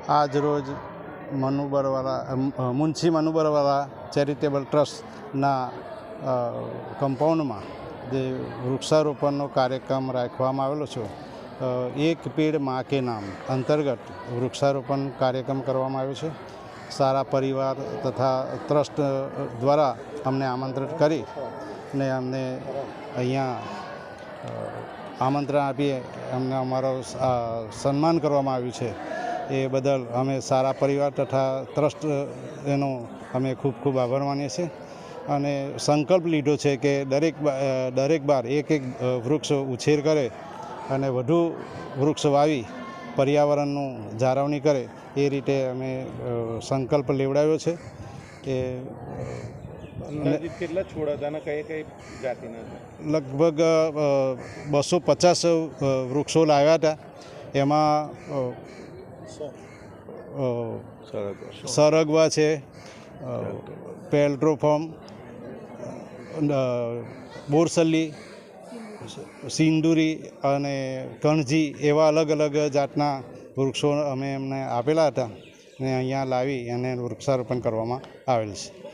આજ રોજ મુનશી મનુબરવાલા ચેરિટેબલ ટ્રસ્ટના કમ્પાઉન્ડમાં જે વૃક્ષારોપણનો કાર્યક્રમ રાખવામાં આવેલો છે. એક પેડ માં કે નામ અંતર્ગત વૃક્ષારોપણ કાર્યક્રમ કરવામાં આવ્યો છે. સારા પરિવાર તથા ટ્રસ્ટ દ્વારા અમને આમંત્રિત કરી ને અમને અહીંયા આમંત્રણ આપી અમને અમારો સન્માન કરવામાં આવ્યું છે. એ બદલ અમે સારા પરિવાર તથા ટ્રસ્ટ એનો અમે ખૂબ ખૂબ આભાર માનીએ છીએ અને સંકલ્પ લીધો છે કે દરેક બાર એક વૃક્ષ ઉછેર કરે અને વધુ વૃક્ષ વાવી પર્યાવરણનું જાળવણી કરે એ રીતે અમે સંકલ્પ લેવડાવ્યો છે. કે કેટલા છોડ હતા અને કઈ જાતિના? લગભગ 250 વૃક્ષો લાવ્યા હતા. એમાં સરગવા છે, પેલ્ટ્રોફોર્મ, બોરસલ્લી, સિંદુરી અને કણજી એવા અલગ અલગ જાતના વૃક્ષો અમે એમને આપેલા હતા અને અહીંયા લાવી અને વૃક્ષારોપણ કરવામાં આવેલ છે.